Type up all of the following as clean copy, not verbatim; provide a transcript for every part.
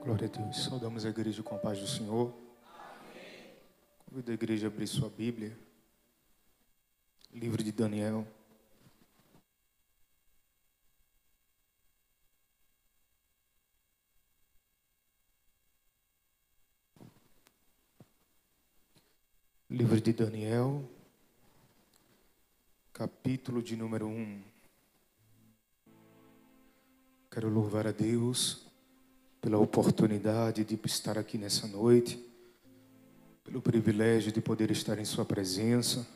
Glória a Deus. Saudamos a igreja com a paz do Senhor. Convido a igreja a abrir sua Bíblia. Livro de Daniel. Livro de Daniel, capítulo de número 1. Quero louvar a Deus pela oportunidade de estar aqui nessa noite, pelo privilégio de poder estar em sua presença.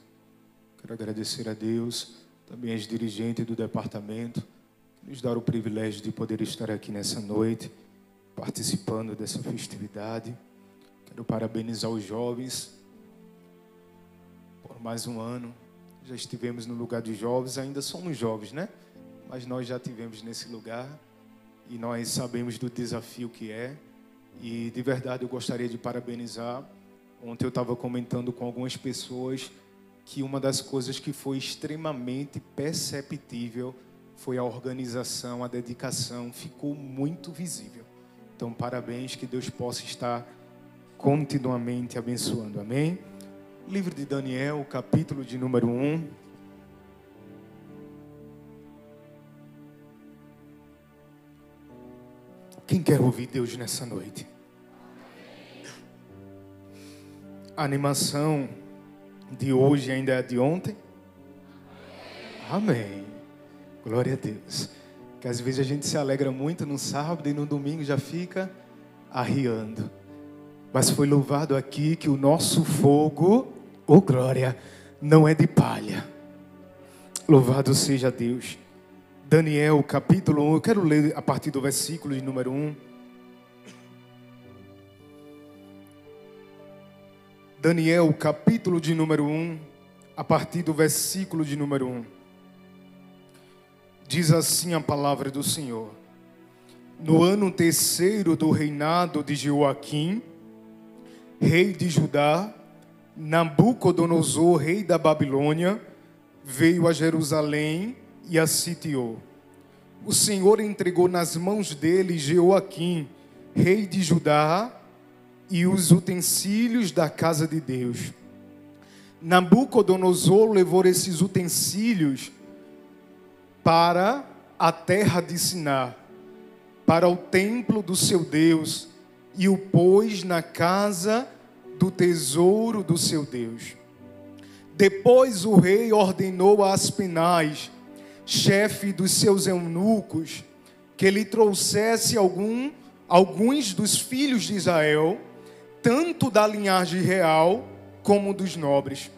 Quero agradecer a Deus, também aos dirigentes do departamento, que nos deram o privilégio de poder estar aqui nessa noite, participando dessa festividade. Quero parabenizar os jovens por mais um ano. Já estivemos no lugar dos jovens, ainda somos jovens, né? Mas nós já estivemos nesse lugar e nós sabemos do desafio que é. E de verdade eu gostaria de parabenizar. Ontem eu estava comentando com algumas pessoas que uma das coisas que foi extremamente perceptível foi a organização, a dedicação, ficou muito visível. Então parabéns, que Deus possa estar continuamente abençoando, amém? Livro de Daniel, capítulo de número 1. Quem quer ouvir Deus nessa noite? A animação de hoje ainda é a de ontem? Amém. Glória a Deus. Que às vezes a gente se alegra muito no sábado e no domingo já fica arriando. Mas foi louvado aqui que o nosso fogo, oh glória, não é de palha. Louvado seja Deus. Daniel, capítulo 1, eu quero ler a partir do versículo de número 1. Daniel, capítulo de número 1, a partir do versículo de número 1. Diz assim a palavra do Senhor. No ano terceiro do reinado de Joaquim, rei de Judá, Nabucodonosor, rei da Babilônia, veio a Jerusalém e a sitiou. O Senhor entregou nas mãos dele Joaquim, rei de Judá, e os utensílios da casa de Deus. Nabucodonosor levou esses utensílios para a terra de Siná, para o templo do seu Deus, e o pôs na casa do tesouro do seu Deus. Depois o rei ordenou a Aspenaz, chefe dos seus eunucos, que lhe trouxesse alguns dos filhos de Israel, tanto da linhagem real como dos nobres,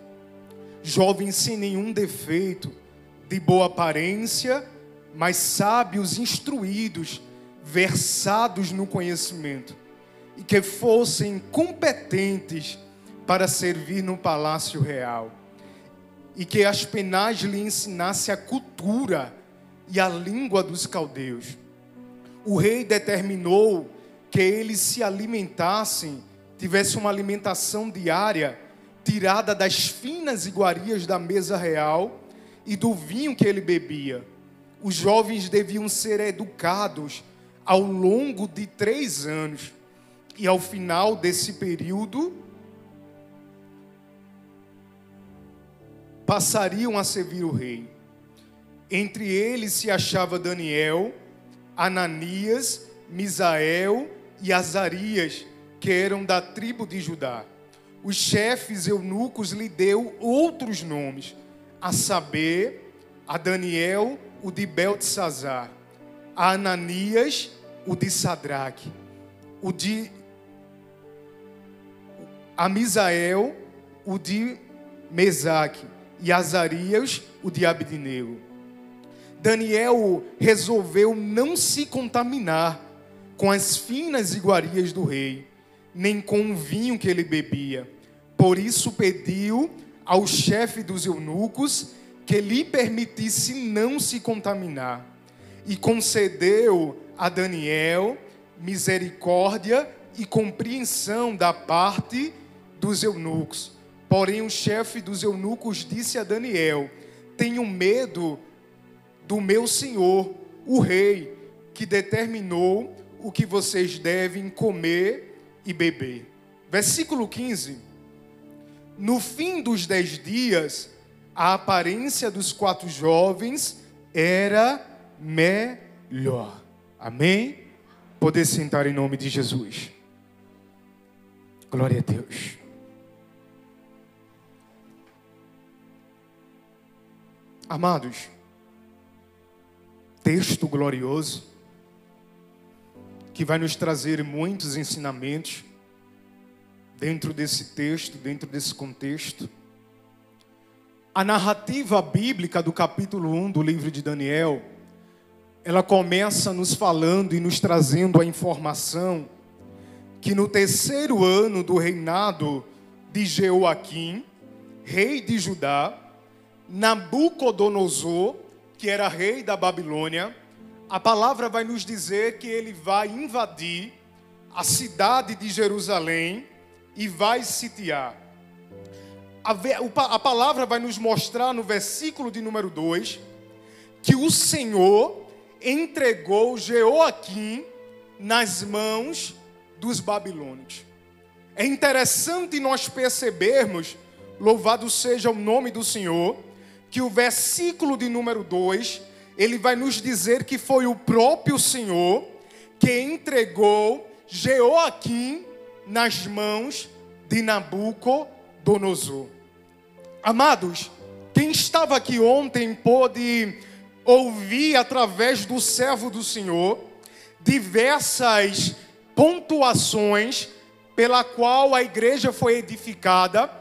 jovens sem nenhum defeito, de boa aparência, mas sábios, instruídos, versados no conhecimento, e que fossem competentes para servir no palácio real, e que Aspenaz lhe ensinasse a cultura e a língua dos caldeus. O rei determinou que eles se alimentassem, tivesse uma alimentação diária, tirada das finas iguarias da mesa real e do vinho que ele bebia. Os jovens deviam ser educados ao longo de 3 anos, e ao final desse período, passariam a servir o rei. Entre eles se achava Daniel, Ananias, Misael e Azarias, que eram da tribo de Judá. Os chefes eunucos lhe deu outros nomes, a saber, a Daniel, o de Beltesazar, a Ananias, o de Sadraque, a Misael, o de Mesaque, e Azarias, o de Abednego. Daniel resolveu não se contaminar com as finas iguarias do rei, nem com o vinho que ele bebia. Por isso pediu ao chefe dos eunucos que lhe permitisse não se contaminar, e concedeu a Daniel misericórdia e compreensão da parte dos eunucos. Porém o chefe dos eunucos disse a Daniel: tenho medo do meu senhor, o rei, que determinou o que vocês devem comer e beber. Versículo 15. No fim dos 10 dias, a aparência dos 4 jovens era melhor. Amém? Poder sentar em nome de Jesus. Glória a Deus. Amados, texto glorioso, que vai nos trazer muitos ensinamentos dentro desse texto, dentro desse contexto. A narrativa bíblica do capítulo 1 do livro de Daniel, ela começa nos falando e nos trazendo a informação que no 3º ano do reinado de Jeoaquim, rei de Judá, Nabucodonosor, que era rei da Babilônia, a palavra vai nos dizer que ele vai invadir a cidade de Jerusalém e vai sitiar. A palavra vai nos mostrar no versículo de número 2 que o Senhor entregou Jeoaquim nas mãos dos babilônios. É interessante nós percebermos, louvado seja o nome do Senhor, que o versículo de número 2, ele vai nos dizer que foi o próprio Senhor que entregou Jeoaquim nas mãos de Nabucodonosor. Amados, quem estava aqui ontem pôde ouvir através do servo do Senhor diversas pontuações pela qual a igreja foi edificada,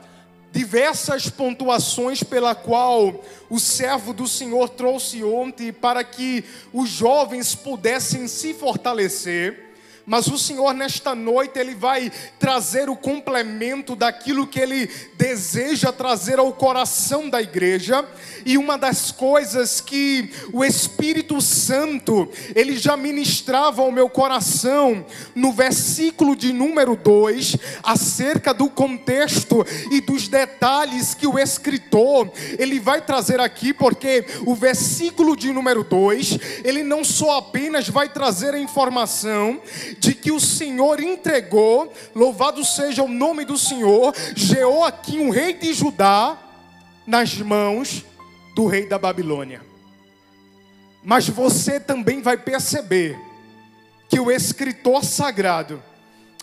diversas pontuações pela qual o servo do Senhor trouxe ontem para que os jovens pudessem se fortalecer. Mas o Senhor nesta noite, Ele vai trazer o complemento daquilo que Ele deseja trazer ao coração da igreja. E uma das coisas que o Espírito Santo, Ele já ministrava ao meu coração, no versículo de número 2, acerca do contexto e dos detalhes que o escritor, ele vai trazer aqui, porque o versículo de número 2, ele não só apenas vai trazer a informação de que o Senhor entregou, louvado seja o nome do Senhor, Jeoaquim, o rei de Judá, nas mãos do rei da Babilônia. Mas você também vai perceber que o escritor sagrado,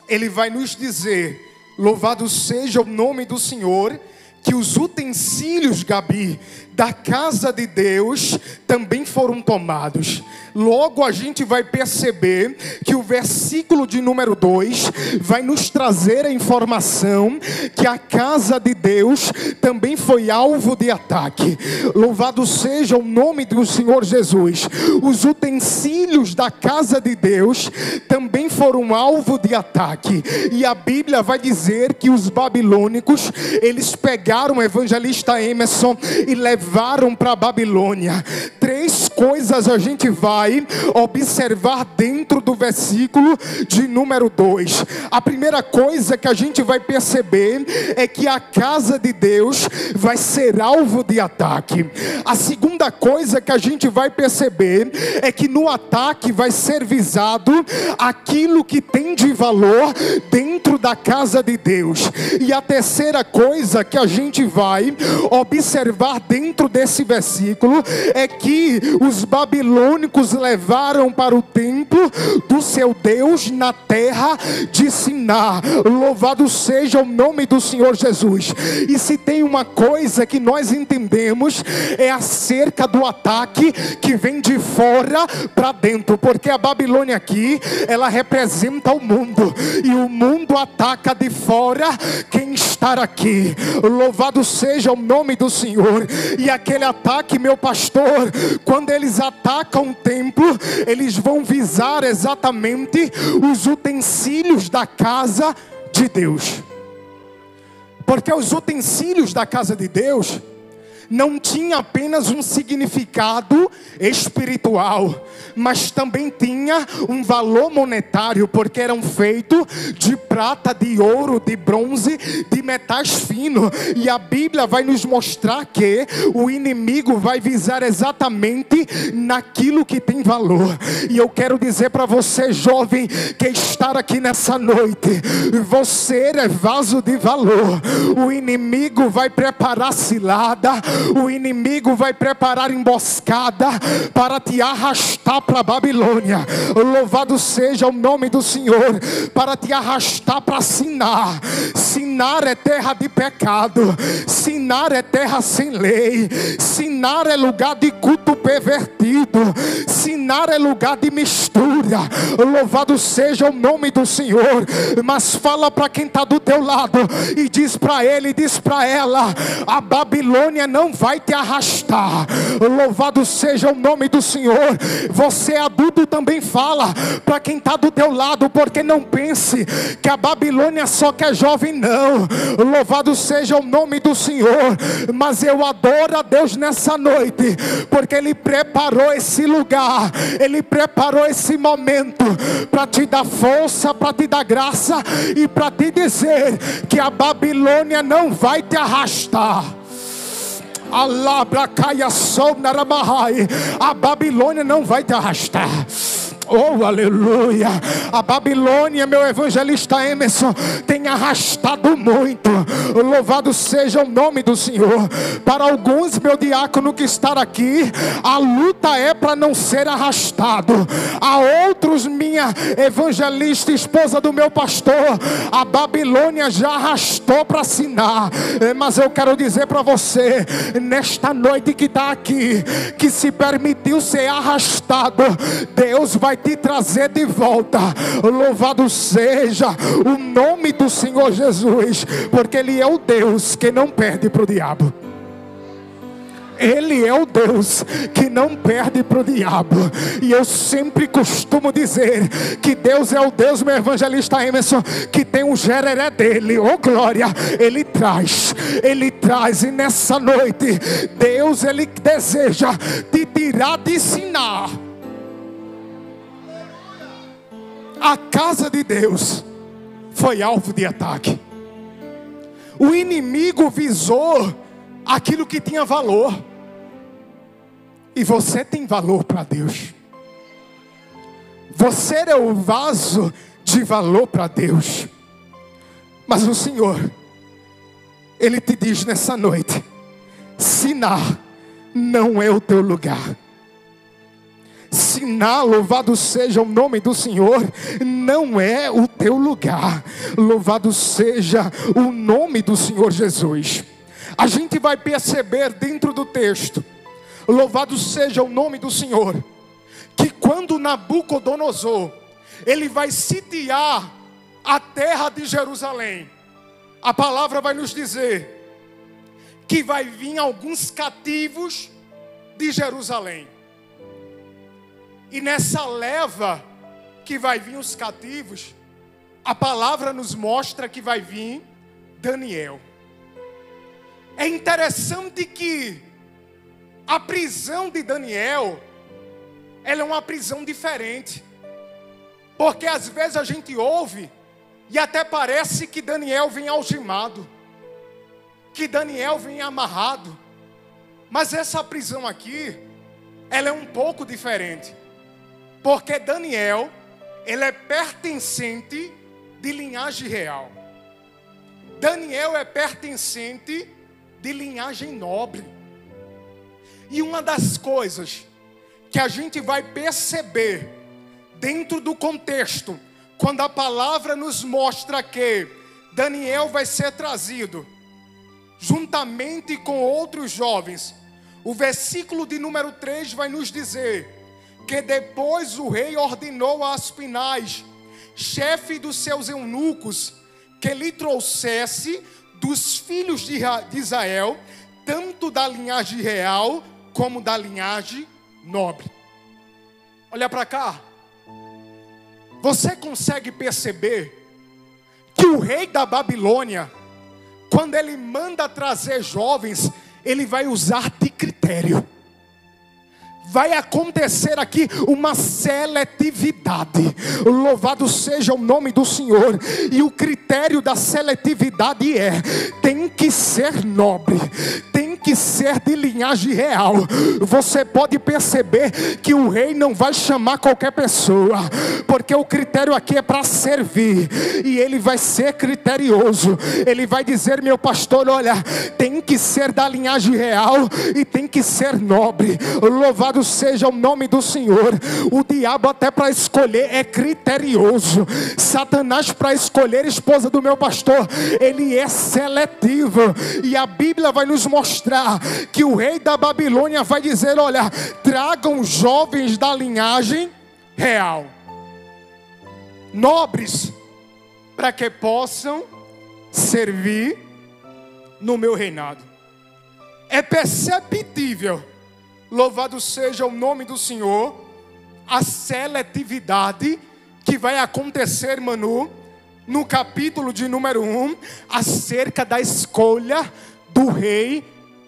ele vai nos dizer, louvado seja o nome do Senhor, que os utensílios, Gabi, da casa de Deus também foram tomados. Logo a gente vai perceber que o versículo de número 2 vai nos trazer a informação que a casa de Deus também foi alvo de ataque. Louvado seja o nome do Senhor Jesus. Os utensílios da casa de Deus também foram alvo de ataque. E a Bíblia vai dizer que os babilônicos, eles pegaram o evangelista Emerson e levaram para a Babilônia. 3 coisas a gente vai observar dentro do versículo de número 2. A primeira coisa que a gente vai perceber é que a casa de Deus vai ser alvo de ataque. A segunda coisa que a gente vai perceber é que no ataque vai ser visado aquilo que tem de valor dentro da casa de Deus. E a terceira coisa que a gente vai observar dentro desse versículo é que os babilônicos levaram para o templo do seu Deus na terra de Siná. Louvado seja o nome do Senhor Jesus. E se tem uma coisa que nós entendemos, é acerca do ataque que vem de fora para dentro, porque a Babilônia aqui, ela representa o mundo, e o mundo ataca de fora quem está aqui. Louvado seja o nome do Senhor. E aquele ataque, meu pastor, quando eles atacam o templo, eles vão visar exatamente os utensílios da casa de Deus. Porque os utensílios da casa de Deus não tinha apenas um significado espiritual, mas também tinha um valor monetário, porque eram feitos de prata, de ouro, de bronze, de metais finos. E a Bíblia vai nos mostrar que o inimigo vai visar exatamente naquilo que tem valor. E eu quero dizer para você, jovem, que está aqui nessa noite, você é vaso de valor. O inimigo vai preparar cilada, o inimigo vai preparar emboscada para te arrastar para a Babilônia. Louvado seja o nome do Senhor. Para te arrastar para Sinar. Sinar é terra de pecado, Sinar é terra sem lei, Sinar é lugar de culto pervertido, Sinar é lugar de mistura. Louvado seja o nome do Senhor. Mas fala para quem está do teu lado e diz para ele, diz para ela: a Babilônia não vai te arrastar. Louvado seja o nome do Senhor. Você adulto também fala para quem está do teu lado, porque não pense que a Babilônia só quer jovem, não. Louvado seja o nome do Senhor. Mas eu adoro a Deus nessa noite, porque Ele preparou esse lugar, Ele preparou esse momento para te dar força, para te dar graça e para te dizer que a Babilônia não vai te arrastar. A Babilônia não vai te arrastar. Oh, aleluia. A Babilônia, meu evangelista Emerson, tem arrastado muito. Louvado seja o nome do Senhor. Para alguns, meu diácono que está aqui, a luta é para não ser arrastado. A outros, minha evangelista, esposa do meu pastor, a Babilônia já arrastou para Sinar. Mas eu quero dizer para você, nesta noite que está aqui, que se permitiu ser arrastado, Deus vai te trazer de volta. Louvado seja o nome do Senhor Jesus, porque Ele é o Deus que não perde para o diabo. Ele é o Deus que não perde para o diabo. E eu sempre costumo dizer que Deus é o Deus, meu evangelista Emerson, que tem um gereré dele. Oh glória, Ele traz. E nessa noite Deus, Ele deseja te tirar de Sinar. A casa de Deus foi alvo de ataque. O inimigo visou aquilo que tinha valor. E você tem valor para Deus. Você é o vaso de valor para Deus. Mas o Senhor, Ele te diz nessa noite: Sinar não é o teu lugar. Sinar, louvado seja o nome do Senhor, não é o teu lugar. Louvado seja o nome do Senhor Jesus. A gente vai perceber dentro do texto, louvado seja o nome do Senhor, que quando Nabucodonosor, ele vai sitiar a terra de Jerusalém, a palavra vai nos dizer que vai vir alguns cativos de Jerusalém. E nessa leva que vai vir os cativos, a palavra nos mostra que vai vir Daniel. É interessante que a prisão de Daniel, ela é uma prisão diferente. Porque às vezes a gente ouve e até parece que Daniel vem algemado, que Daniel vem amarrado. Mas essa prisão aqui, ela é um pouco diferente. Porque Daniel, ele é pertencente de linhagem real. Daniel é pertencente de linhagem nobre. E uma das coisas que a gente vai perceber dentro do contexto, quando a palavra nos mostra que Daniel vai ser trazido juntamente com outros jovens, o versículo de número 3 vai nos dizer que depois o rei ordenou a Aspinais, chefe dos seus eunucos, que lhe trouxesse dos filhos de Israel, tanto da linhagem real como da linhagem nobre. Olha para cá. Você consegue perceber que o rei da Babilônia, quando ele manda trazer jovens, Ele vai usar de critério. Vai acontecer aqui uma seletividade. Louvado seja o nome do Senhor. E o critério da seletividade tem que ser nobre, tem que ser de linhagem real. Você pode perceber que o rei não vai chamar qualquer pessoa, porque o critério aqui é para servir. E ele vai ser criterioso. Ele vai dizer: meu pastor, olha, tem que ser da linhagem real e tem que ser nobre. Louvado seja o nome do Senhor. O diabo até para escolher é criterioso. Satanás para escolher a esposa do meu pastor, ele é seletivo. E a Bíblia vai nos mostrar que o rei da Babilônia vai dizer: olha, tragam jovens da linhagem real, nobres, para que possam servir no meu reinado. É perceptível, louvado seja o nome do Senhor, a seletividade que vai acontecer, Manu, no capítulo de número 1, acerca da escolha do rei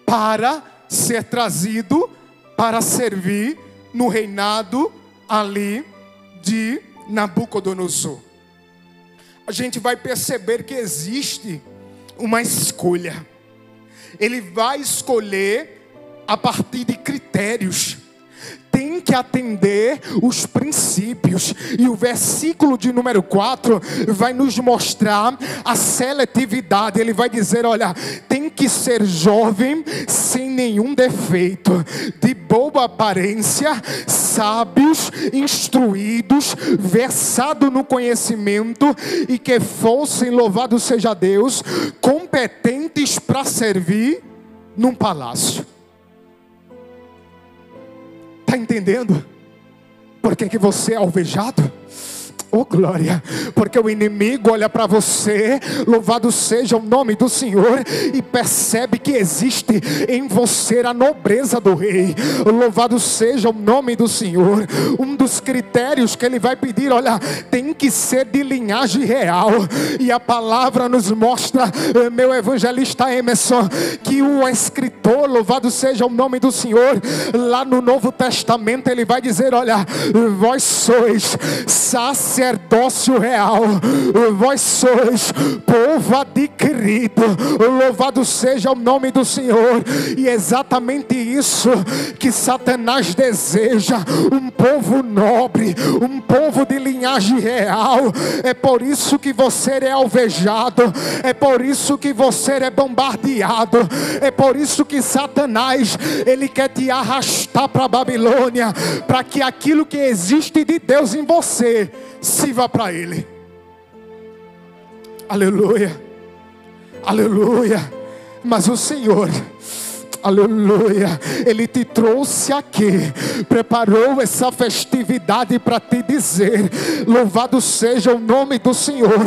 para ser trazido para servir no reinado ali de Nabucodonosor. A gente vai perceber que existe uma escolha. Ele vai escolher a partir de critérios. Tem que atender os princípios. E o versículo de número 4 vai nos mostrar a seletividade. Ele vai dizer: olha, tem que ser jovem, sem nenhum defeito, de boa aparência, sábios, instruídos, versados no conhecimento, e que fossem, louvado seja Deus, competentes para servir num palácio. Está entendendo? Por que você é alvejado? Oh glória, porque o inimigo olha para você, louvado seja o nome do Senhor, e percebe que existe em você a nobreza do rei. Louvado seja o nome do Senhor. Um dos critérios que ele vai pedir, olha, tem que ser de linhagem real. E a palavra nos mostra, meu evangelista Emerson, que o escritor, louvado seja o nome do Senhor, lá no Novo Testamento ele vai dizer: olha, vós sois sacerdócio real, vós sois povo adquirido, louvado seja o nome do Senhor. E é exatamente isso que Satanás deseja: um povo nobre, um povo de linhagem real. É por isso que você é alvejado, é por isso que você é bombardeado, é por isso que Satanás, ele quer te arrastar para a Babilônia, para que aquilo que existe de Deus em você sirva para ele. Aleluia, aleluia. Mas o Senhor, aleluia, Ele te trouxe aqui, preparou essa festividade para te dizer: louvado seja o nome do Senhor,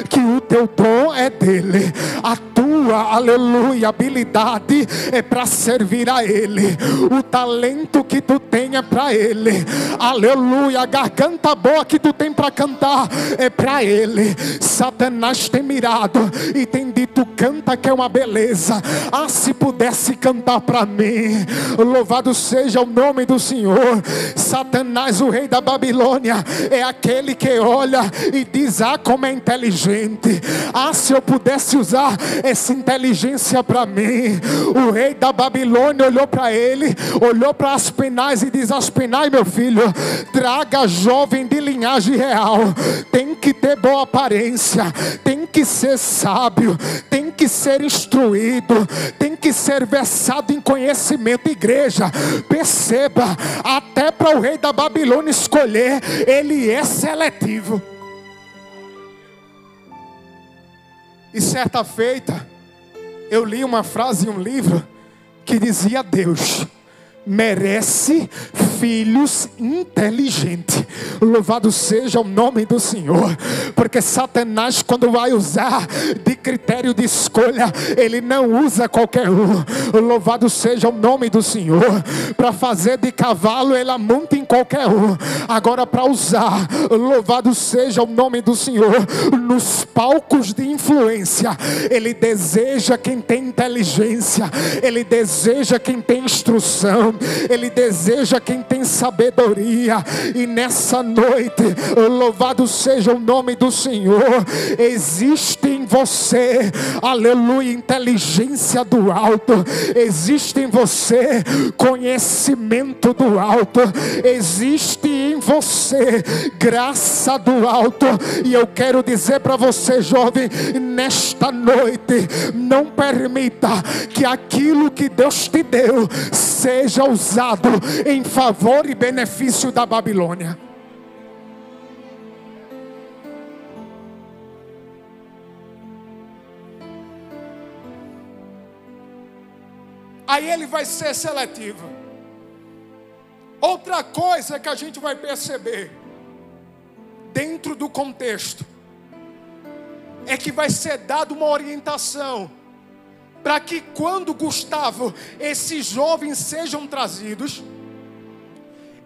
que o teu dom é dele, a tua, aleluia, habilidade é para servir a Ele, o talento que tu tem é para Ele, aleluia, a garganta boa que tu tem para cantar é para Ele. Satanás tem mirado e tem dito: canta que é uma beleza. Ah, se pudesse cantar para mim. Louvado seja o nome do Senhor. Satanás, o rei da Babilônia, é aquele que olha e diz: ah, como é inteligente. Ah, se eu pudesse usar essa inteligência para mim. O rei da Babilônia olhou para ele, olhou para Aspenaz e diz: Aspenaz, meu filho, traga jovem de linhagem real, tem que ter boa aparência, tem que ser sábio, tem que ser instruído, tem que ser versado em conhecimento. Igreja, perceba, até para o rei da Babilônia escolher, ele é seletivo. E certa feita, eu li uma frase em um livro que dizia: Deus merece filhos inteligentes. Louvado seja o nome do Senhor. Porque Satanás, quando vai usar de critério de escolha, ele não usa qualquer um. Louvado seja o nome do Senhor. Para fazer de cavalo, ele amonta em qualquer um. Agora, para usar, louvado seja o nome do Senhor, nos palcos de influência, ele deseja quem tem inteligência, ele deseja quem tem instrução, ele deseja quem tem sabedoria. E nessa noite, louvado seja o nome do Senhor, existe em você, aleluia, inteligência do alto, existe em você conhecimento do alto, existe em você graça do alto. E eu quero dizer para você, jovem, nesta noite, não permita que aquilo que Deus te deu seja usado em favor e benefício da Babilônia. Aí ele vai ser seletivo. Outra coisa que a gente vai perceber dentro do contexto é que vai ser dada uma orientação para que quando Gustavo, esses jovens sejam trazidos,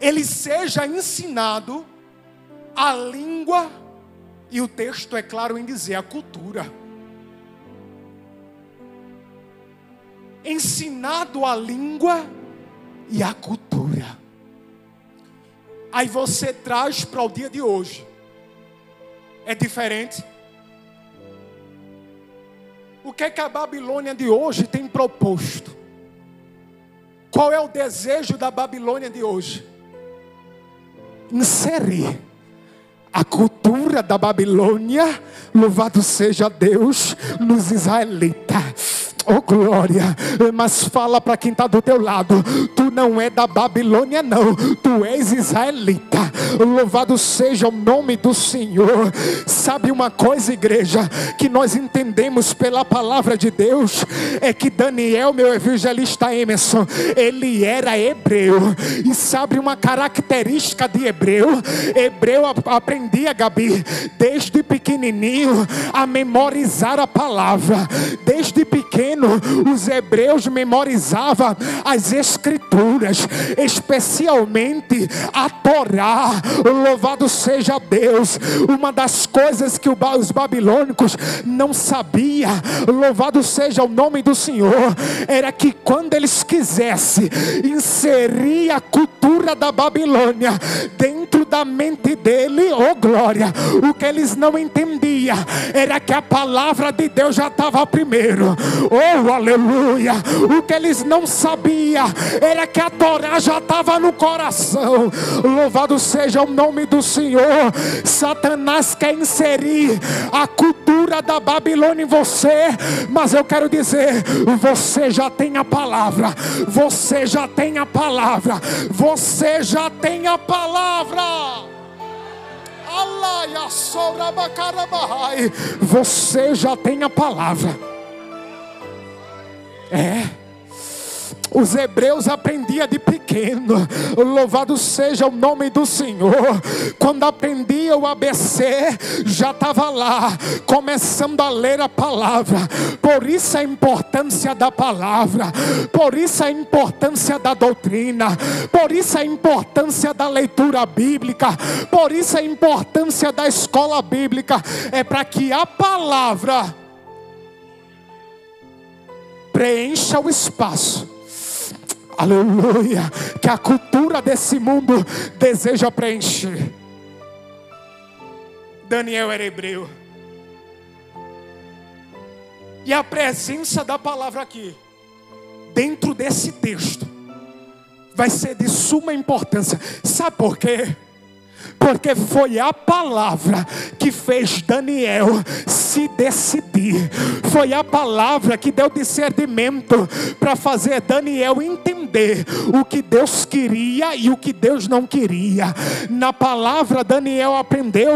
ele seja ensinado a língua, e o texto é claro em dizer a cultura. Ensinado a língua e a cultura. Aí você traz para o dia de hoje. É diferente? O que é que a Babilônia de hoje tem proposto? Qual é o desejo da Babilônia de hoje? Inserir a cultura da Babilônia, louvado seja Deus, nos israelitas. Oh glória, mas fala para quem está do teu lado, tu não é da Babilônia não, tu és israelita. Louvado seja o nome do Senhor. Sabe uma coisa, igreja, que nós entendemos pela palavra de Deus, é que Daniel, meu evangelista Emerson, ele era hebreu. E sabe uma característica de hebreu? Hebreu aprendia, Gabi, desde pequenininho a memorizar a palavra. Desde pequeno os hebreus memorizavam as escrituras, especialmente a Torá. Louvado seja Deus. Uma das coisas que os babilônicos não sabiam, louvado seja o nome do Senhor, era que quando eles quisessem inserir a cultura da Babilônia dentro da mente dele, oh glória, o que eles não entendiam era que a palavra de Deus já estava primeiro. Oh aleluia. O que eles não sabiam era que a Torá já estava no coração. Louvado seja o nome do Senhor. Satanás quer inserir a cultura da Babilônia em você, mas eu quero dizer, você já tem a palavra. Você já tem a palavra. Você já tem a palavra. Você já tem a palavra. Os hebreus aprendiam de pequeno. Louvado seja o nome do Senhor. Quando aprendia o ABC, já estava lá, começando a ler a palavra. Por isso a importância da palavra. Por isso a importância da doutrina. Por isso a importância da leitura bíblica. Por isso a importância da escola bíblica. É para que a palavra preencha o espaço, aleluia, que a cultura desse mundo deseja preencher. Daniel era hebreu, e a presença da palavra aqui, dentro desse texto, vai ser de suma importância. Sabe por quê? Porque foi a palavra que fez Daniel se decidir. Foi a palavra que deu discernimento para fazer Daniel entender entender o que Deus queria e o que Deus não queria. Na palavra, Daniel aprendeu,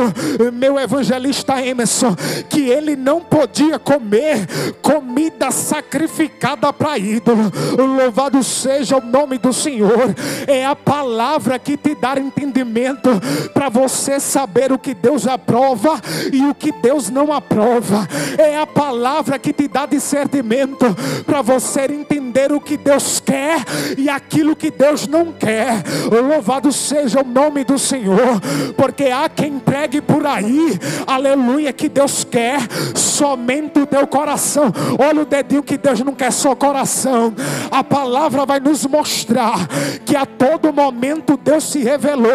meu evangelista Emerson, que ele não podia comer comida sacrificada para ídolo. Louvado seja o nome do Senhor. É a palavra que te dá entendimento para você saber o que Deus aprova e o que Deus não aprova. É a palavra que te dá discernimento para você entender o que Deus quer e aquilo que Deus não quer. Louvado seja o nome do Senhor, porque há quem pregue por aí, aleluia, que Deus quer somente o teu coração. Olha o dedinho, que Deus não quer só coração. A palavra vai nos mostrar que a todo momento Deus se revelou,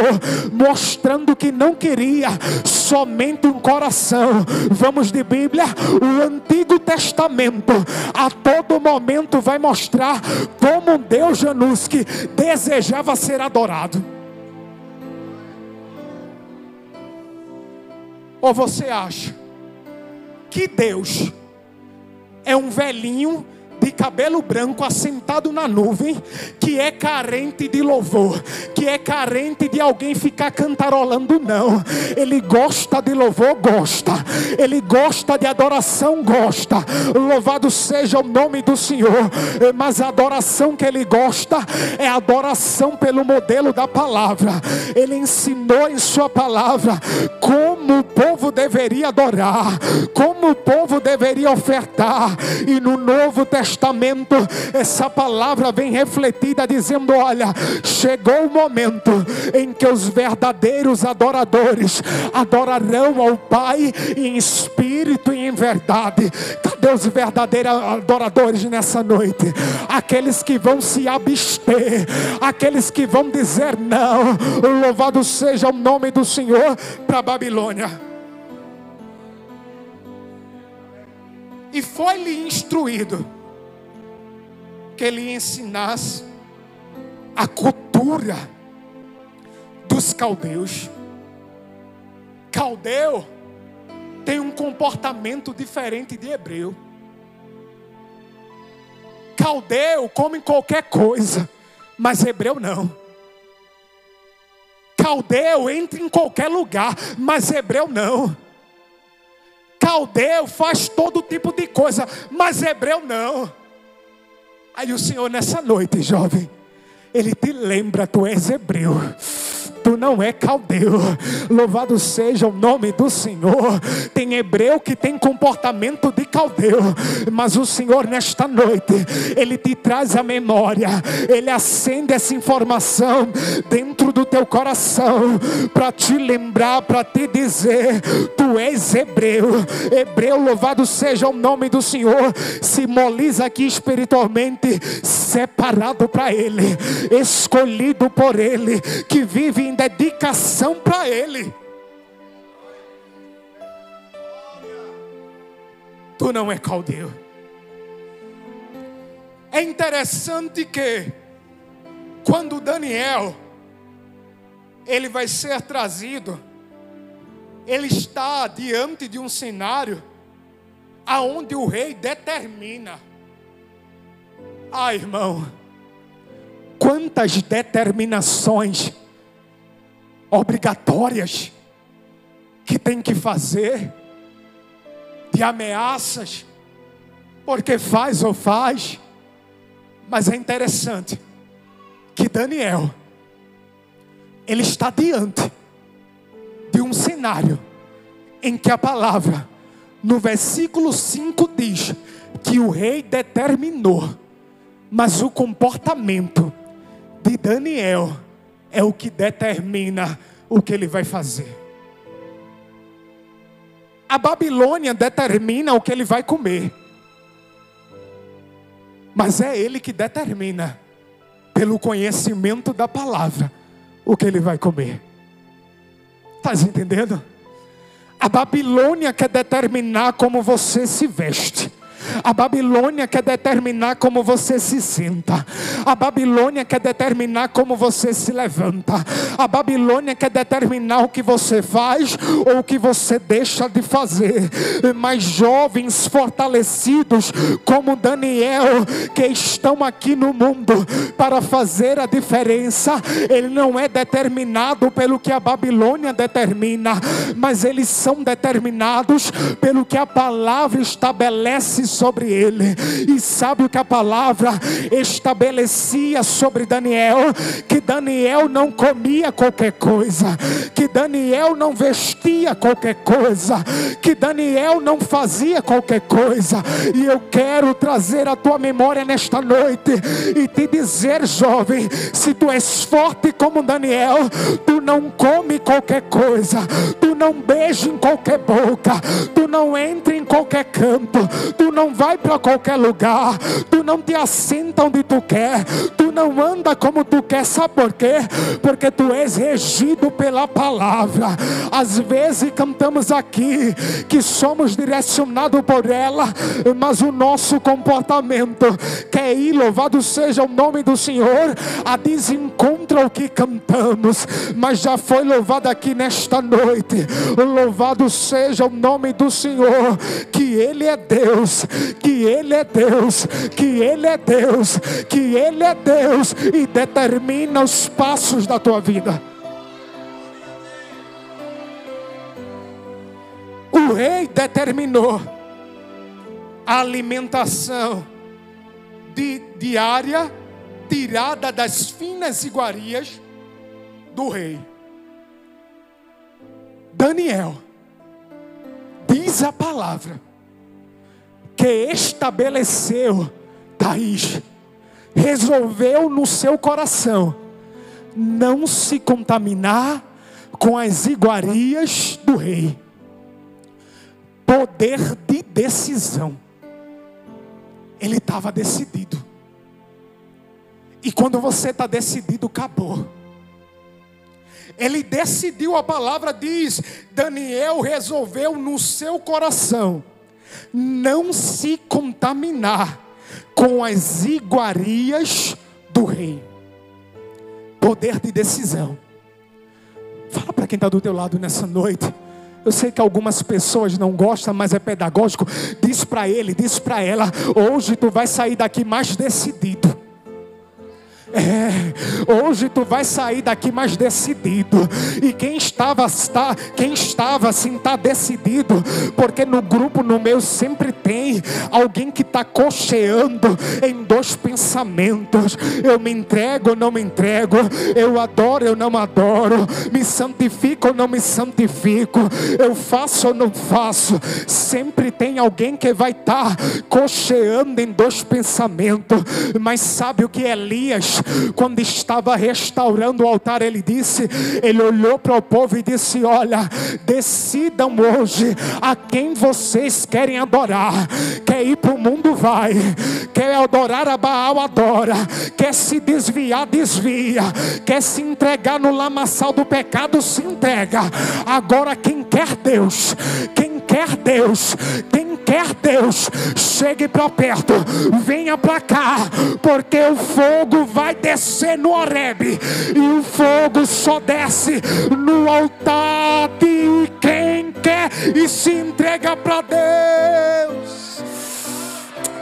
mostrando que não queria somente um coração. Vamos de Bíblia. O Antigo Testamento a todo momento vai mostrar como um Deus, Janus, que desejava ser adorado. Ou você acha que Deus é um velhinho de cabelo branco assentado na nuvem, que é carente de louvor, que é carente de alguém ficar cantarolando? Não. Ele gosta de louvor, gosta. Ele gosta de adoração, gosta. Louvado seja o nome do Senhor. Mas a adoração que ele gosta é a adoração pelo modelo da palavra. Ele ensinou em sua palavra como o povo deveria adorar, como o povo deveria ofertar. E no Novo Testamento, essa palavra vem refletida dizendo: olha, chegou o momento em que os verdadeiros adoradores adorarão ao Pai em espírito e em verdade. Cadê os verdadeiros adoradores nessa noite? Aqueles que vão se abster, aqueles que vão dizer não. Louvado seja o nome do Senhor para a Babilônia. E foi-lhe instruído que ele ensinasse a cultura dos caldeus. Caldeu tem um comportamento diferente de hebreu. Caldeu come qualquer coisa, mas hebreu não. Caldeu entra em qualquer lugar, mas hebreu não. Caldeu faz todo tipo de coisa, mas hebreu não. Aí o Senhor nessa noite, jovem, Ele te lembra: tu és hebreu, tu não é caldeu. Louvado seja o nome do Senhor. Tem hebreu que tem comportamento de caldeu, mas o Senhor nesta noite, Ele te traz a memória, Ele acende essa informação dentro do teu coração, para te lembrar, para te dizer: tu és hebreu. Hebreu, louvado seja o nome do Senhor, simboliza aqui espiritualmente separado para Ele, escolhido por Ele, que vive em dedicação para Ele. Tu não é caldeu. É interessante que quando Daniel ele vai ser trazido, ele está diante de um cenário aonde o rei determina. Ah, irmão, quantas determinações obrigatórias que tem que fazer, de ameaças, porque faz ou faz. Mas é interessante que Daniel, ele está diante de um cenário em que a palavra no versículo 5 diz que o rei determinou, mas o comportamento de Daniel é o que determina o que ele vai fazer. A Babilônia determina o que ele vai comer, mas é ele que determina, pelo conhecimento da palavra, o que ele vai comer. Está entendendo? A Babilônia quer determinar como você se veste. A Babilônia quer determinar como você se senta. A Babilônia quer determinar como você se levanta. A Babilônia quer determinar o que você faz ou o que você deixa de fazer. Mas jovens fortalecidos como Daniel, que estão aqui no mundo para fazer a diferença, ele não é determinado pelo que a Babilônia determina, mas eles são determinados pelo que a palavra estabelece sobre ele. E sabe o que a palavra estabelecia sobre Daniel? Que Daniel não comia qualquer coisa, que Daniel não vestia qualquer coisa, que Daniel não fazia qualquer coisa. E eu quero trazer a tua memória nesta noite e te dizer, jovem, se tu és forte como Daniel, tu não come qualquer coisa, tu não beija em qualquer boca, tu não entra em qualquer canto, tu não vai para qualquer lugar, tu não te assenta onde tu quer, tu não anda como tu quer. Sabe por quê? Porque tu és regido pela palavra. Às vezes cantamos aqui que somos direcionados por ela, mas o nosso comportamento quer ir, louvado seja o nome do Senhor, a desencontro ao que cantamos. Mas já foi louvado aqui nesta noite, louvado seja o nome do Senhor, que Ele é Deus, que Ele é Deus, que Ele é Deus, que Ele é Deus, e determina os passos da tua vida. O rei determinou a alimentação diária tirada das finas iguarias do rei. Daniel, diz a palavra, que estabeleceu, Thaís, resolveu no seu coração não se contaminar com as iguarias do rei. Poder de decisão. Ele estava decidido. E quando você está decidido, acabou. Ele decidiu, a palavra diz, Daniel resolveu no seu coração não se contaminar com as iguarias do rei. Poder de decisão. Fala para quem está do teu lado nessa noite. Eu sei que algumas pessoas não gostam, mas é pedagógico. Diz para ele, diz para ela, hoje tu vai sair daqui mais decidido. Hoje tu vai sair daqui mais decidido. E quem estava assim está decidido, porque no grupo, no meu, sempre tem alguém que está cocheando em dois pensamentos: eu me entrego ou não me entrego, eu adoro ou não adoro, me santifico ou não me santifico, eu faço ou não faço. Sempre tem alguém que vai estar cocheando em dois pensamentos. Mas sabe o que Elias, quando estava restaurando o altar, ele olhou para o povo e disse: olha, decidam hoje a quem vocês querem adorar. Quer ir para o mundo, vai. Quer adorar a Baal, adora. Quer se desviar, desvia. Quer se entregar no lamaçal do pecado, se entrega. Agora quem quer Deus, quem quer Deus, chegue para perto, venha para cá, porque o fogo vai descer no Horebe, e o fogo só desce no altar de quem quer e se entrega para Deus.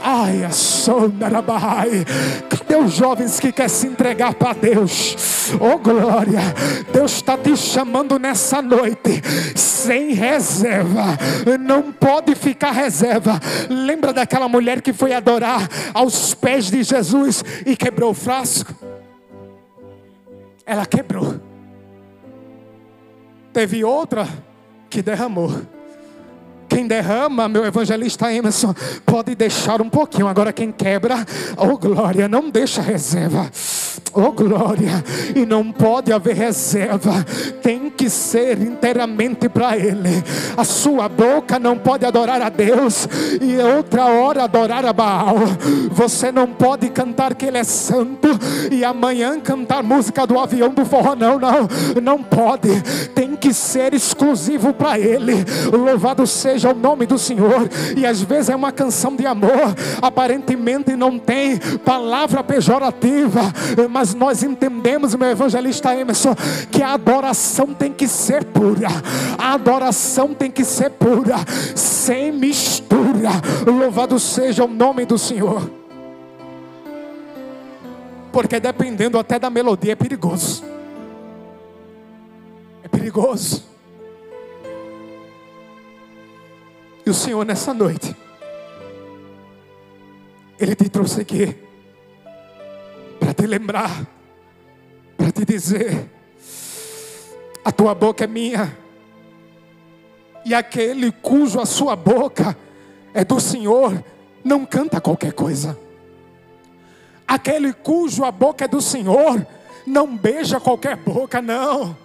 Ai, a Sondarabai. Cadê os jovens que querem se entregar para Deus? Oh glória, Deus está te chamando nessa noite, sem reserva. Não pode ficar reserva. Lembra daquela mulher que foi adorar aos pés de Jesus e quebrou o frasco? Ela quebrou. Teve outra que derramou. Quem derrama, meu evangelista Emerson, pode deixar um pouquinho. Agora quem quebra, oh glória, não deixa reserva. Oh glória. E não pode haver reserva, tem que ser inteiramente para Ele. A sua boca não pode adorar a Deus e outra hora adorar a Baal. Você não pode cantar que Ele é santo e amanhã cantar música do avião do forró. Não pode. Tem que ser exclusivo para Ele. Louvado seja o nome do Senhor. E às vezes é uma canção de amor, aparentemente não tem palavra pejorativa, mas nós entendemos, meu evangelista Emerson, que a adoração tem que ser pura. A adoração tem que ser pura, sem mistura. Louvado seja o nome do Senhor. Porque dependendo até da melodia é perigoso. É perigoso. E o Senhor nessa noite, Ele te trouxe aqui para te lembrar, para te dizer: a tua boca é minha, e aquele cujo a sua boca é do Senhor não canta qualquer coisa. Aquele cujo a boca é do Senhor não beija qualquer boca, não.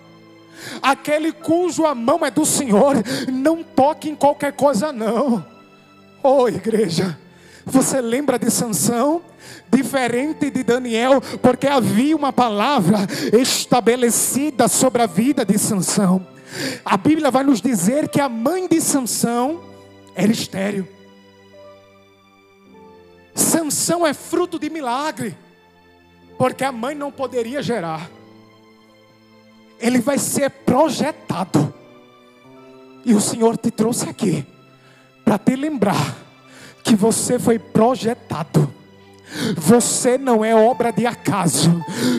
Aquele cujo a mão é do Senhor não toca em qualquer coisa, não. Oh igreja, você lembra de Sansão? Diferente de Daniel, porque havia uma palavra estabelecida sobre a vida de Sansão. A Bíblia vai nos dizer que a mãe de Sansão era estéril. Sansão é fruto de milagre, porque a mãe não poderia gerar. Ele vai ser projetado. E o Senhor te trouxe aqui para te lembrar que você foi projetado. Você não é obra de acaso.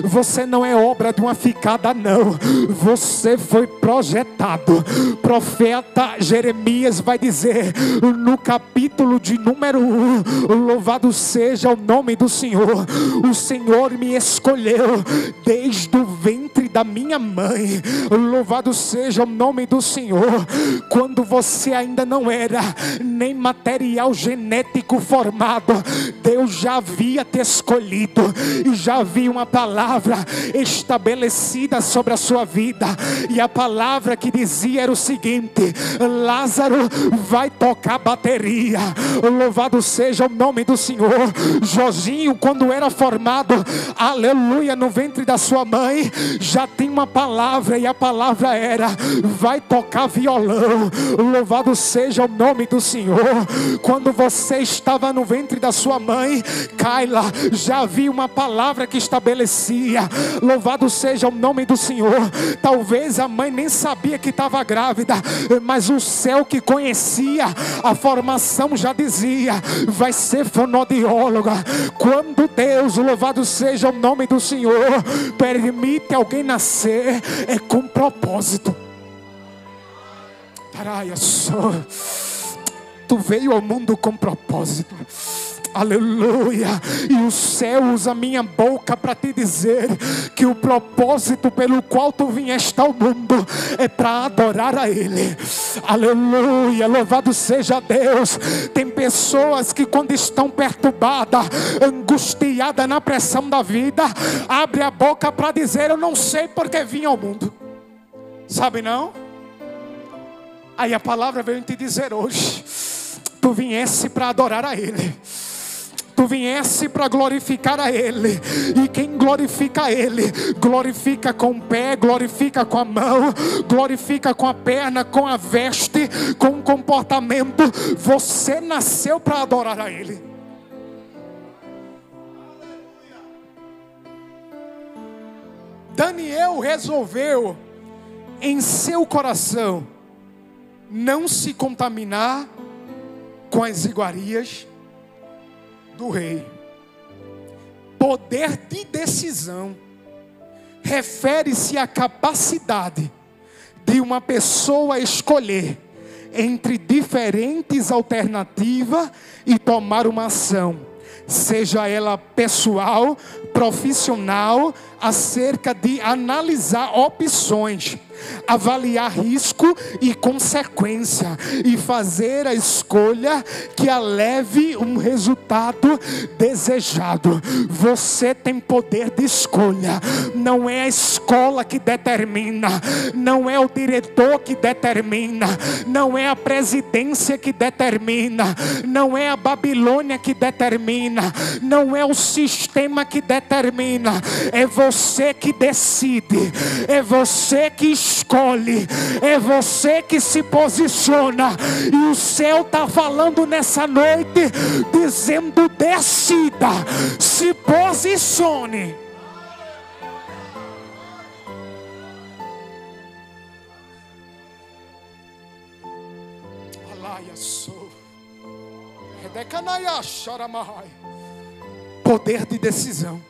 Você não é obra de uma ficada, não. Você foi projetado. Profeta Jeremias vai dizer no capítulo de número 1: louvado seja o nome do Senhor. O Senhor me escolheu desde o ventre da minha mãe. Louvado seja o nome do Senhor. Quando você ainda não era nem material genético formado, Deus já havia te escolhido e já havia uma palavra estabelecida sobre a sua vida. E a palavra que dizia era o seguinte: Lázaro vai tocar bateria. Louvado seja o nome do Senhor. Jorginho, quando era formado, aleluia, no ventre da sua mãe, já tinha uma palavra, e a palavra era: vai tocar violão. Louvado seja o nome do Senhor. Quando você estava no ventre da sua mãe, Kaila, já havia uma palavra que estabelecia. Louvado seja o nome do Senhor. Talvez a mãe nem sabia que estava grávida, mas o céu que conhecia a formação já dizia: vai ser fonoaudióloga. Quando Deus, louvado seja o nome do Senhor, permite alguém nascer, é com propósito. Paraia só. Tu veio ao mundo com propósito. Aleluia. E o céu usa minha boca para te dizer que o propósito pelo qual tu vieste ao mundo é para adorar a Ele. Aleluia, louvado seja Deus. Tem pessoas que quando estão perturbadas, angustiadas na pressão da vida, abre a boca para dizer: eu não sei porque vim ao mundo. Sabe não? Aí a palavra veio te dizer hoje: tu viesse para adorar a Ele. Tu viesse para glorificar a Ele. E quem glorifica a Ele, glorifica com o pé, glorifica com a mão, glorifica com a perna, com a veste, com o comportamento. Você nasceu para adorar a Ele. Daniel resolveu em seu coração não se contaminar com as iguarias do rei. Poder de decisão refere-se à capacidade de uma pessoa escolher entre diferentes alternativas e tomar uma ação, seja ela pessoal, profissional, acerca de analisar opções, avaliar risco e consequência e fazer a escolha que a leve um resultado desejado. Você tem poder de escolha. Não é a escola que determina, não é o diretor que determina, não é a presidência que determina, não é a Babilônia que determina, não é o sistema que determina. É você que decide, é você que escolhe, é você que se posiciona. E o céu está falando nessa noite, dizendo: decida, se posicione. Poder de decisão.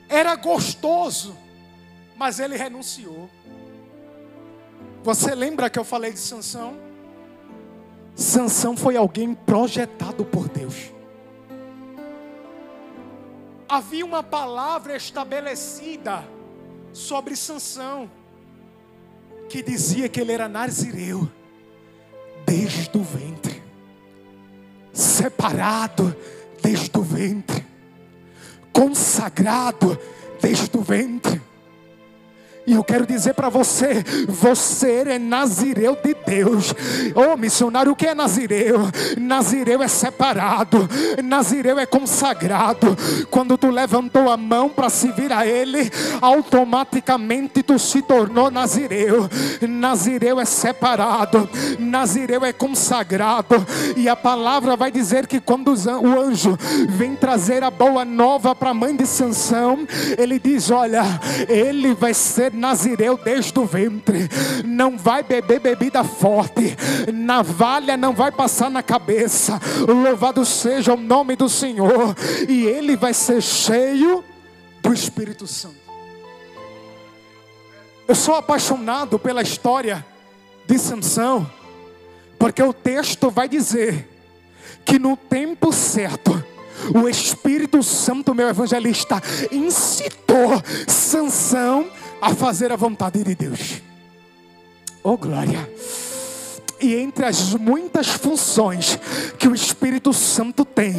Era gostoso, mas ele renunciou. Você lembra que eu falei de Sansão? Sansão foi alguém projetado por Deus. Havia uma palavra estabelecida sobre Sansão, que dizia que ele era nazireu desde o ventre, separado desde o ventre, consagrado desde o ventre. E eu quero dizer para você, você é nazireu de Deus. Oh, missionário, o que é nazireu? Nazireu é separado, nazireu é consagrado. Quando tu levantou a mão para servir a Ele, automaticamente tu se tornou nazireu. Nazireu é separado, nazireu é consagrado. E a palavra vai dizer que quando o anjo vem trazer a boa nova para a mãe de Sansão, ele diz: olha, ele vai ser nazireu desde o ventre, não vai beber bebida forte, navalha não vai passar na cabeça. Louvado seja o nome do Senhor. E ele vai ser cheio do Espírito Santo. Eu sou apaixonado pela história de Sansão, porque o texto vai dizer que no tempo certo o Espírito Santo, meu evangelista, incitou Sansão a fazer a vontade de Deus. Oh, glória! E entre as muitas funções que o Espírito Santo tem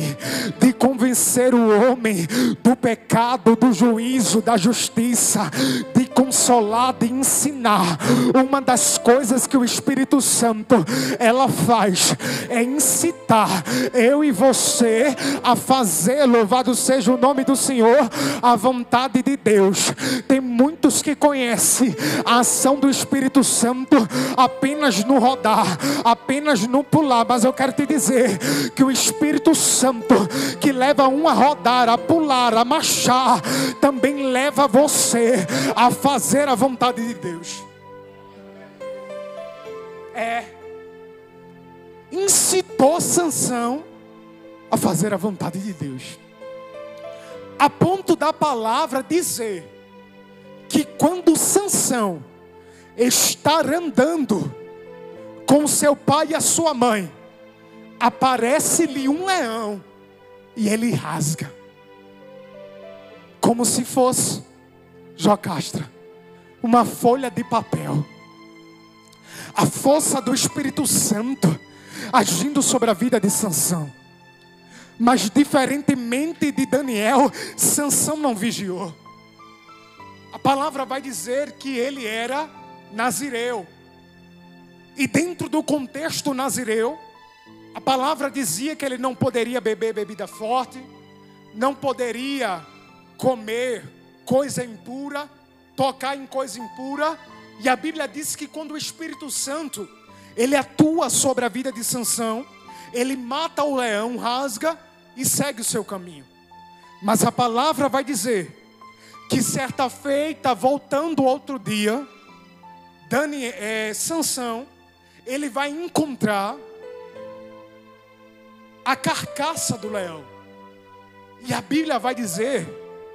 de convencer o homem do pecado, do juízo, da justiça, de consolar, de ensinar, uma das coisas que o Espírito Santo ela faz é incitar eu e você a fazer, louvado seja o nome do Senhor, a vontade de Deus. Tem muitos que conhecem a ação do Espírito Santo apenas no rodar, apenas no pular, mas eu quero te dizer que o Espírito Santo que leva um a rodar, a pular, a marchar, também leva você a fazer a vontade de Deus. Incitou Sansão a fazer a vontade de Deus, a ponto da palavra dizer que quando Sansão está andando com seu pai e a sua mãe, aparece-lhe um leão e ele rasga, como se fosse, Jocastra, uma folha de papel. A força do Espírito Santo agindo sobre a vida de Sansão. Mas diferentemente de Daniel, Sansão não vigiou. A palavra vai dizer que ele era nazireu. E dentro do contexto nazireu, a palavra dizia que ele não poderia beber bebida forte, não poderia comer coisa impura, tocar em coisa impura. E a Bíblia diz que quando o Espírito Santo ele atua sobre a vida de Sansão, ele mata o leão, rasga e segue o seu caminho. Mas a palavra vai dizer que certa feita, voltando outro dia, Sansão, ele vai encontrar a carcaça do leão. E a Bíblia vai dizer,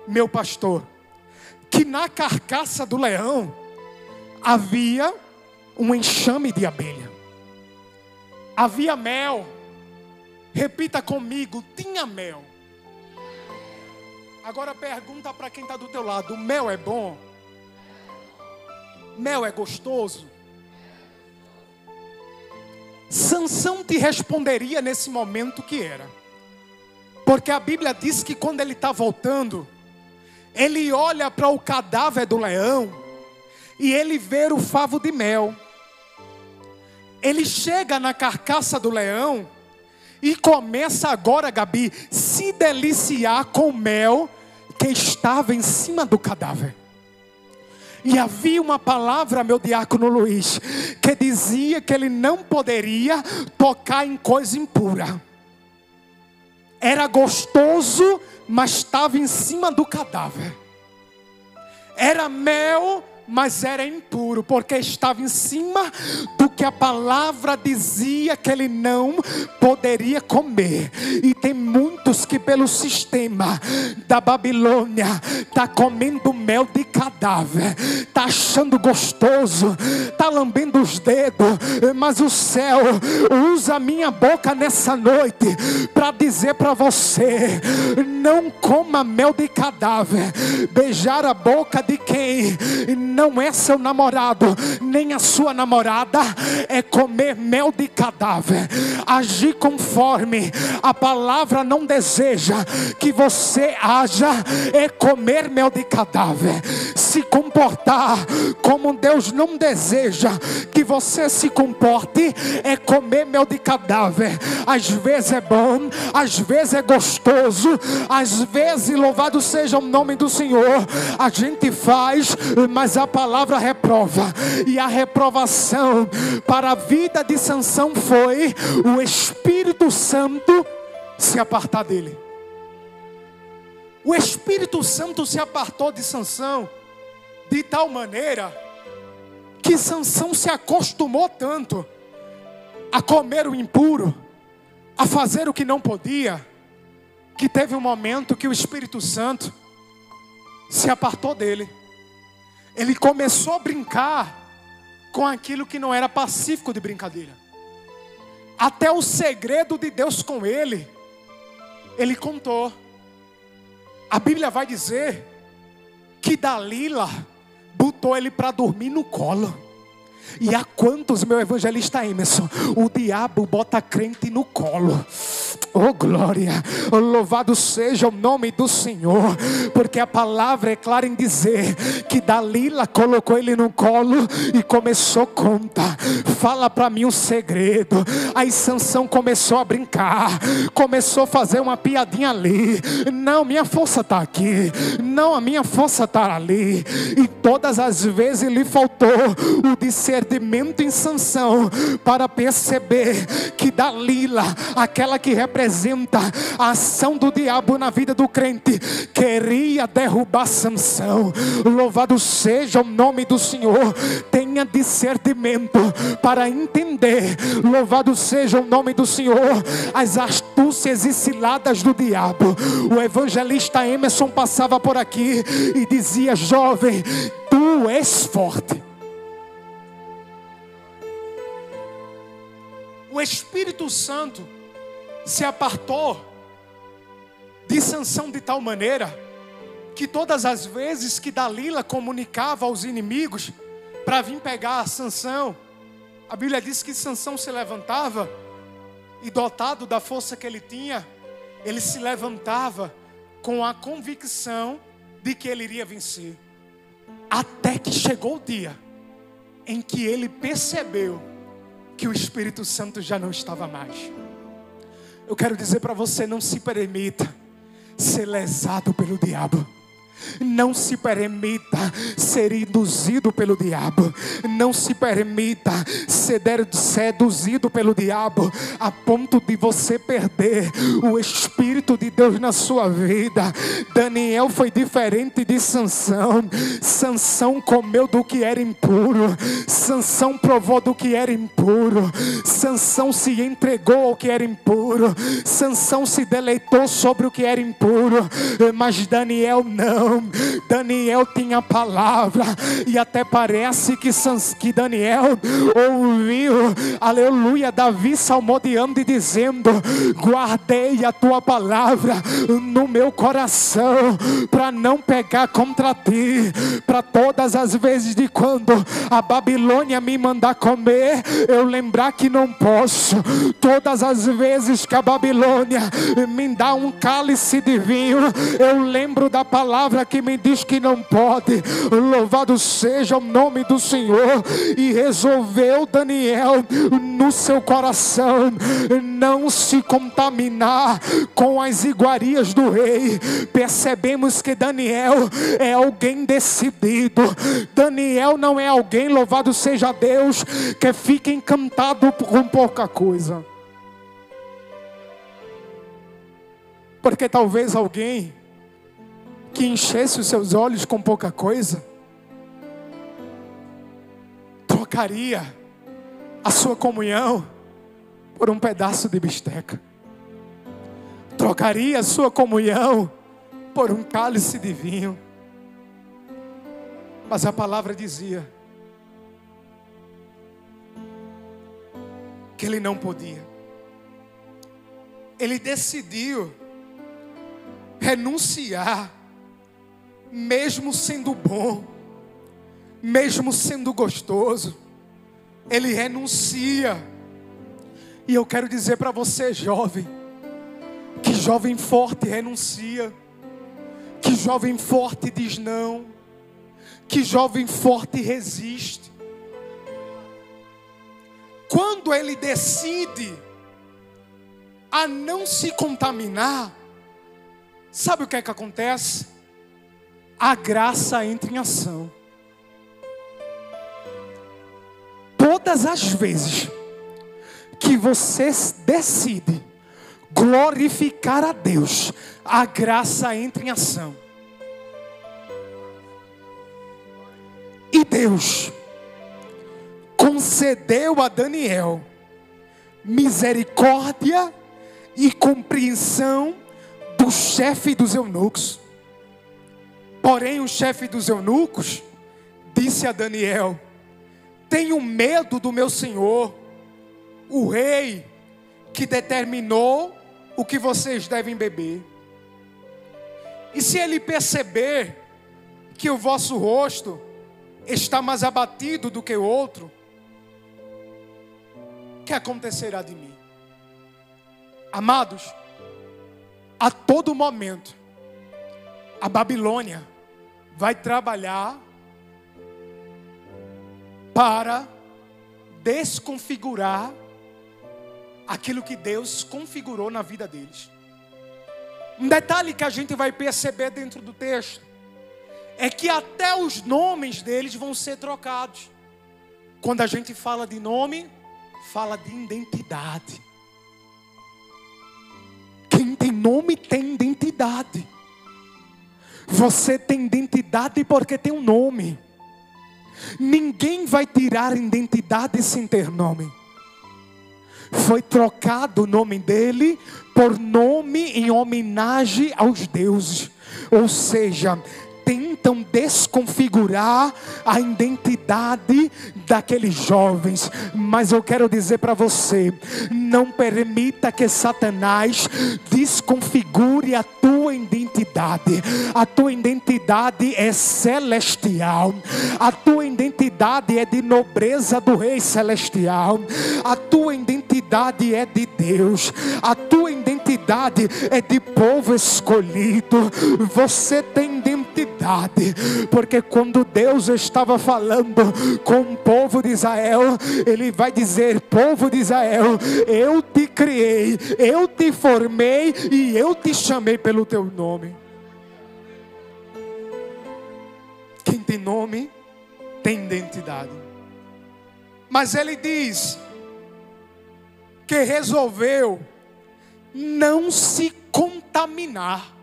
meu pastor, que na carcaça do leão havia um enxame de abelha. Havia mel. Repita comigo, tinha mel. Agora pergunta para quem está do teu lado: mel é bom? Mel é gostoso? Sansão te responderia nesse momento que era. Porque a Bíblia diz que quando ele está voltando, ele olha para o cadáver do leão e ele vê o favo de mel. Ele chega na carcaça do leão e começa agora, Gabi, se deliciar com o mel que estava em cima do cadáver. E havia uma palavra, meu diácono Luiz, que dizia que ele não poderia tocar em coisa impura. Era gostoso, mas estava em cima do cadáver. Era mel, mas era impuro, porque estava em cima do que a palavra dizia que ele não poderia comer. E tem muitos que pelo sistema da Babilônia está comendo mel de cadáver, está achando gostoso, está lambendo os dedos, mas o céu usa a minha boca nessa noite para dizer para você: não coma mel de cadáver. Beijar a boca de quem não é seu namorado, nem a sua namorada, é comer mel de cadáver. Agir conforme a palavra não deseja que você haja, é comer mel de cadáver. Se comportar como Deus não deseja que você se comporte, é comer mel de cadáver. Às vezes é bom, às vezes é gostoso, às vezes, louvado seja o nome do Senhor, a gente faz, mas a palavra reprova. E a reprovação para a vida de Sansão foi o Espírito Santo se apartar dele. O Espírito Santo se apartou de Sansão de tal maneira que Sansão se acostumou tanto a comer o impuro, a fazer o que não podia, que teve um momento que o Espírito Santo se apartou dele. Ele começou a brincar com aquilo que não era pacífico de brincadeira. Até o segredo de Deus com ele contou. A Bíblia vai dizer que Dalila botou ele para dormir no colo. E há quantos, meu evangelista Emerson, o diabo bota crente no colo. Oh glória, oh, louvado seja o nome do Senhor, porque a palavra é clara em dizer que Dalila colocou ele no colo e começou a contar: fala para mim um segredo. Aí Sansão começou a brincar, começou a fazer uma piadinha ali: não, minha força está aqui, não, a minha força está ali. E todas as vezes lhe faltou o discernimento em Sansão para perceber que Dalila, aquela que representa a ação do diabo na vida do crente, queria derrubar Sansão. Louvado seja o nome do Senhor. Tenha discernimento para entender, louvado seja o nome do Senhor, as astúcias e ciladas do diabo. O evangelista Emerson passava por aqui e dizia: jovem, tu és forte. O Espírito Santo se apartou de Sansão de tal maneira que todas as vezes que Dalila comunicava aos inimigos para vir pegar Sansão, a Bíblia diz que Sansão se levantava e, dotado da força que ele tinha, ele se levantava com a convicção de que ele iria vencer. Até que chegou o dia em que ele percebeu que o Espírito Santo já não estava mais. Eu quero dizer para você: não se permita ser lesado pelo diabo. Não se permita ser induzido pelo diabo. Não se permita ser seduzido pelo diabo a ponto de você perder o Espírito de Deus na sua vida. Daniel foi diferente de Sansão. Sansão comeu do que era impuro. Sansão provou do que era impuro. Sansão se entregou ao que era impuro. Sansão se deleitou sobre o que era impuro. Mas Daniel não. coração. Daniel tinha palavra, e até parece que Daniel ouviu, aleluia, Davi salmodiando e dizendo: guardei a tua palavra no meu coração, para não pecar contra ti, para todas as vezes de quando a Babilônia me mandar comer, eu lembrar que não posso. Todas as vezes que a Babilônia me dá um cálice de vinho, eu lembro da palavra que me diz que não pode. Louvado seja o nome do Senhor. E resolveu Daniel no seu coração não se contaminar com as iguarias do rei. Percebemos que Daniel é alguém decidido. Daniel não é alguém, louvado seja Deus, que fica encantado com pouca coisa. Porque talvez alguém que enchesse os seus olhos com pouca coisa trocaria a sua comunhão por um pedaço de bisteca, trocaria a sua comunhão por um cálice de vinho. Mas a palavra dizia que ele não podia. Ele decidiu renunciar, mesmo sendo bom, mesmo sendo gostoso. Ele renuncia. E eu quero dizer para você, jovem, que jovem forte renuncia, que jovem forte diz não, que jovem forte resiste. Quando ele decide a não se contaminar, sabe o que é que acontece? A graça entra em ação. Todas as vezes que você decide glorificar a Deus, a graça entra em ação. E Deus concedeu a Daniel misericórdia e compreensão do chefe dos eunucos. Porém, o chefe dos eunucos disse a Daniel: tenho medo do meu senhor, o rei, que determinou o que vocês devem beber. E se ele perceber que o vosso rosto está mais abatido do que o outro, o que acontecerá de mim? Amados, a todo momento a Babilônia vai trabalhar para desconfigurar aquilo que Deus configurou na vida deles. Um detalhe que a gente vai perceber dentro do texto é que até os nomes deles vão ser trocados. Quando a gente fala de nome, fala de identidade. Quem tem nome tem identidade. Você tem identidade porque tem um nome. Ninguém vai tirar identidade sem ter nome. Foi trocado o nome dele por nome em homenagem aos deuses. Ou seja, tentam desconfigurar a identidade daqueles jovens. Mas eu quero dizer para você: não permita que Satanás desconfigure a tua identidade. A tua identidade é celestial. A tua identidade é de nobreza do Rei Celestial. A tua identidade é de Deus. A tua identidade é de povo escolhido. Você tem identidade, porque quando Deus estava falando com o povo de Israel, Ele vai dizer: povo de Israel, eu te criei, eu te formei e eu te chamei pelo teu nome. Quem tem nome tem identidade. Mas Ele diz que resolveu não se contaminar.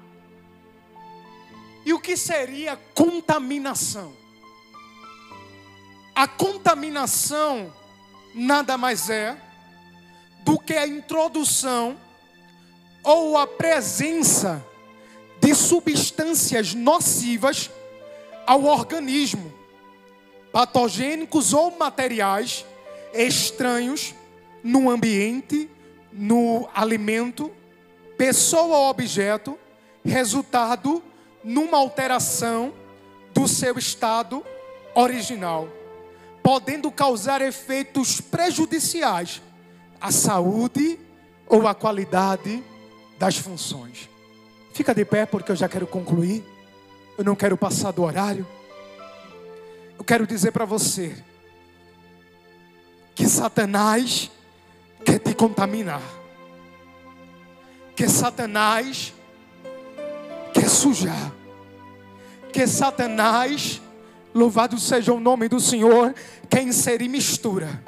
E o que seria contaminação? A contaminação nada mais é do que a introdução ou a presença de substâncias nocivas ao organismo, patogênicos ou materiais estranhos no ambiente, no alimento, pessoa ou objeto, resultado numa alteração do seu estado original, podendo causar efeitos prejudiciais à saúde ou à qualidade das funções. Fica de pé porque eu já quero concluir. Eu não quero passar do horário. Eu quero dizer para você que Satanás quer te contaminar. Que Satanás quer sujar. Que Satanás, louvado seja o nome do Senhor, quer inserir mistura.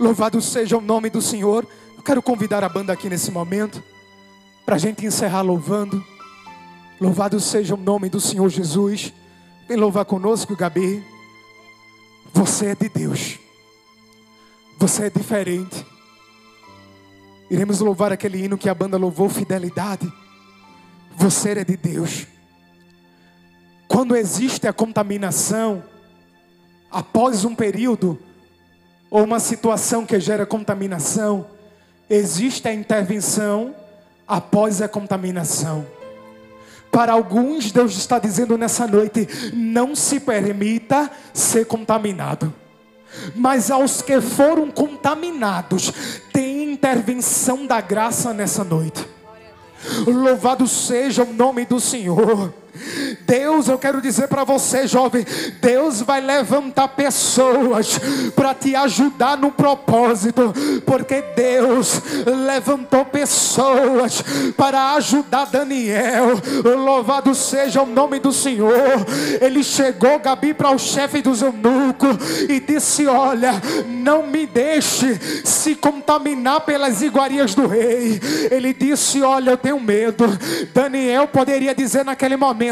Louvado seja o nome do Senhor. Eu quero convidar a banda aqui nesse momento, para a gente encerrar louvando. Louvado seja o nome do Senhor Jesus. Vem louvar conosco, Gabi. Você é de Deus. Você é diferente. Iremos louvar aquele hino que a banda louvou, fidelidade. Você é de Deus. Quando existe a contaminação, após um período ou uma situação que gera contaminação, existe a intervenção após a contaminação. Para alguns, Deus está dizendo nessa noite: não se permita ser contaminado. Mas aos que foram contaminados, tem intervenção da graça nessa noite. Louvado seja o nome do Senhor. Deus, eu quero dizer para você, jovem, Deus vai levantar pessoas para te ajudar no propósito, porque Deus levantou pessoas para ajudar Daniel. Louvado seja o nome do Senhor. Ele chegou, Gabi, para o chefe dos eunucos e disse: olha, não me deixe se contaminar pelas iguarias do rei. Ele disse: olha, eu tenho medo. Daniel poderia dizer naquele momento: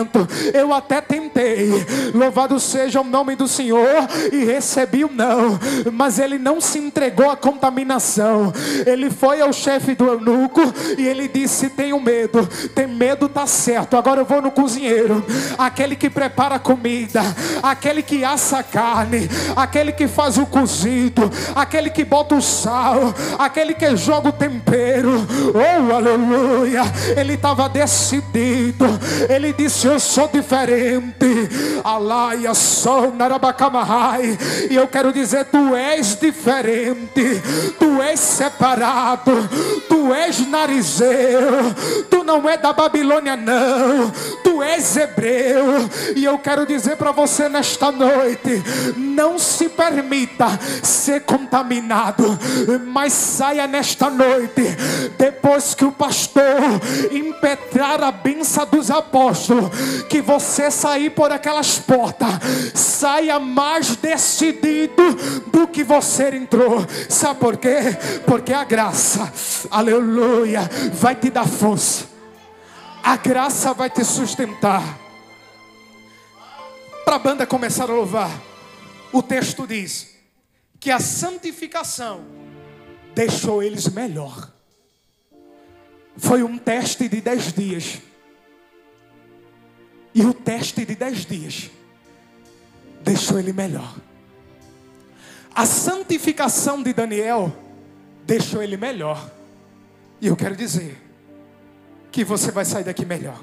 eu até tentei, louvado seja o nome do Senhor, e recebi o não, mas ele não se entregou à contaminação. Ele foi ao chefe do eunuco e ele disse: tenho medo. Tem medo, tá certo, agora eu vou no cozinheiro, aquele que prepara a comida, aquele que assa a carne, aquele que faz o cozido, aquele que bota o sal, aquele que joga o tempero. Oh, aleluia. Ele estava decidido. Ele disse: eu sou diferente. Alaia sou narabacamahai. E eu quero dizer: tu és diferente. Tu és separado. Tu és narizeu. Tu não é da Babilônia, não. Tu és hebreu. E eu quero dizer para você nesta noite: não se permita ser contaminado, mas saia nesta noite, depois que o pastor impetrar a bênção dos apóstolos, que você sair por aquelas portas, saia mais decidido do que você entrou. Sabe por quê? Porque a graça, aleluia, vai te dar força. A graça vai te sustentar. Para a banda começar a louvar, o texto diz que a santificação deixou eles melhor. Foi um teste de 10 dias. E o teste de 10 dias deixou ele melhor. A santificação de Daniel deixou ele melhor. E eu quero dizer que você vai sair daqui melhor.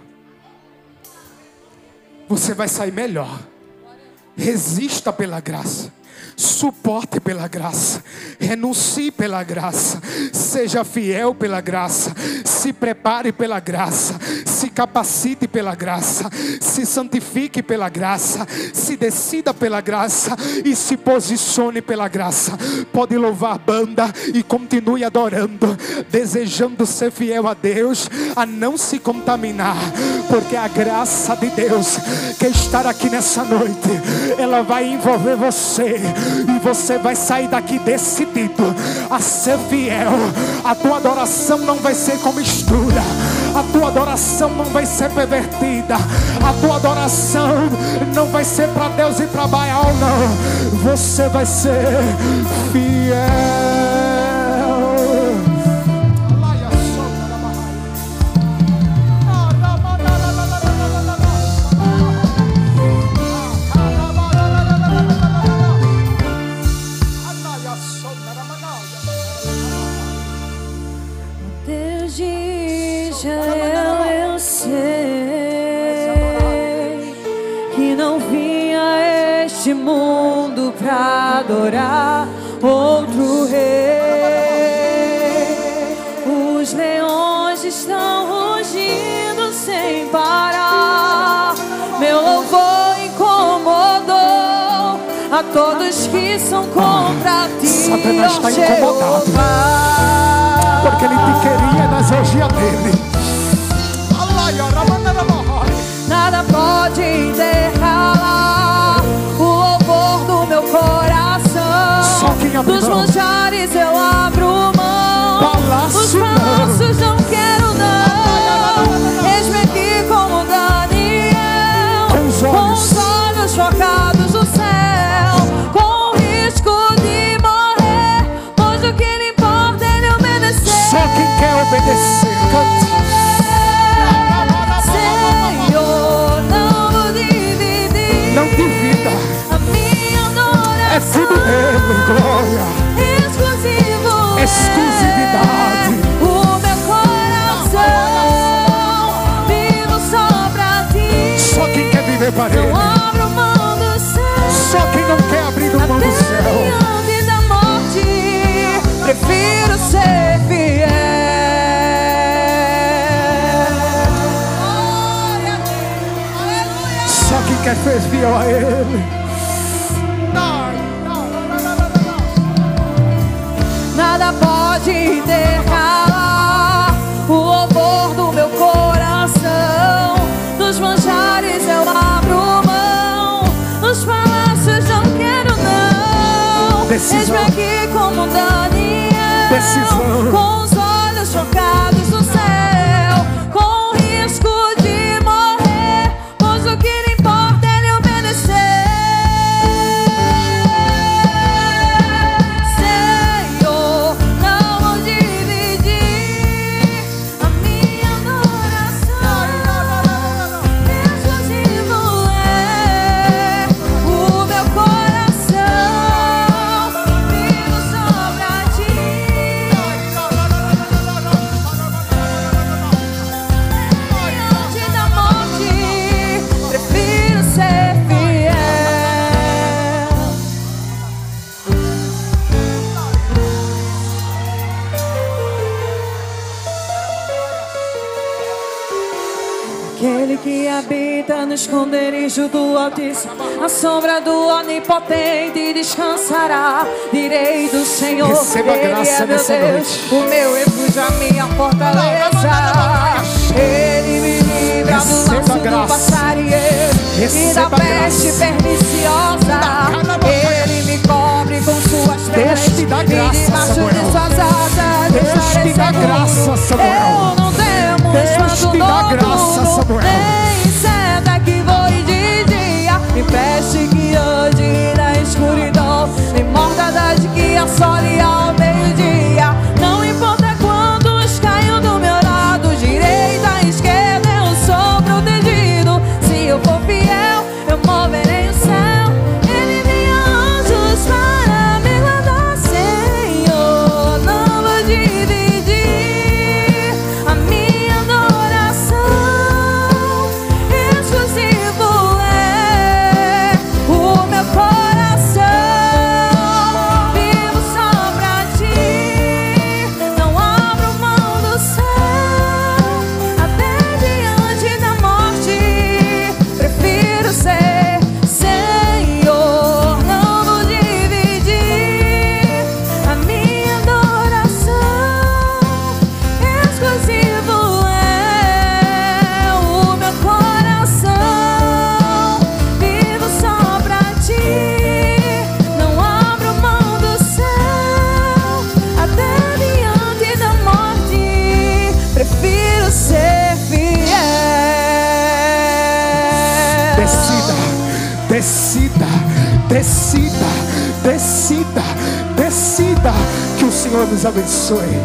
Você vai sair melhor. Resista pela graça. Suporte pela graça, renuncie pela graça, seja fiel pela graça, se prepare pela graça, se capacite pela graça, se santifique pela graça, se decida pela graça e se posicione pela graça. Pode louvar a banda e continue adorando, desejando ser fiel a Deus, a não se contaminar, porque a graça de Deus que estar aqui nessa noite, ela vai envolver você. E você vai sair daqui decidido a ser fiel. A tua adoração não vai ser com mistura. A tua adoração não vai ser pervertida. A tua adoração não vai ser para Deus e para Baal, não. Você vai ser fiel. de Israel eu sei que não vim a este mundo pra adorar outro rei. Os leões estão rugindo sem parar. Meu louvor incomodou a todos que são contra ti. Satanás está incomodado, porque ele te queria nas orgias dele. Nada pode intercalar o louvor do meu coração. Só quem abre dos mão. manjares eu abro mão. Os palácios não quero não. Eis-me aqui como Daniel, com os olhos focados no céu, com o risco de morrer, pois o que lhe importa é lhe obedecer. Só quem quer obedecer, cante. Não divida. A minha adoração É tudo dele, glória. exclusivo. Exclusividade. O meu coração vivo só pra ti. Só quem quer viver para ele. Não abro mão do céu. Só quem não quer abrir mão do céu. Diante da morte, prefiro ser fiel. Só quem quer ser fiel a ele. Nada pode intercalar o louvor do meu coração. Dos manjares eu abro mão. Nos palácios não quero não. Eis-me aqui como Daniel, Decisão. com os olhos focados no céu, com o risco de morrer, pois o que lhe importa é lhe obedecer. Senhor, não vou dividir a minha adoração. Exclusivo é o meu coração, vivo só pra ti. Diante da morte, prefiro ser fiel. Aquele que habita no esconderijo do Altíssimo, a sombra do Onipotente descansará. Direi do Senhor, Receba Ele graça é meu nessa Deus, noite. o meu refúgio, a minha fortaleza. Ele me livra do Receba laço do graça. passarinheiro e da Receba peste graça. perniciosa. Ele me cobre com suas Deus penas te dá e graça, debaixo Samuel. de suas asas Deus estarei te dá seguro. graça, Samuel. Eu não temo Deus espanto te dá noturno, graça, Samuel. nem seta que voe de dia, nem peste que ande na escuridão, nem mortandade que assole ao meio-dia. Não importa quantos caiam do meu lado, direita, esquerda, eu sou protegido. Se eu for fiel, eu moverei o céu. Ele envia anjos para me guardar. Senhor, não vou dividir a minha adoração. Exclusivo é o meu coração, vivo só pra ti. Não abro mão do céu, até diante da morte. Prefiro ser Senhor, não vou dividir a minha adoração. Exclusivo é o meu coração, vivo só pra ti. Não abro mão do céu, até diante da morte. Prefiro ser fiel. Decida, decida, decida, decida, decida. Que o Senhor nos abençoe.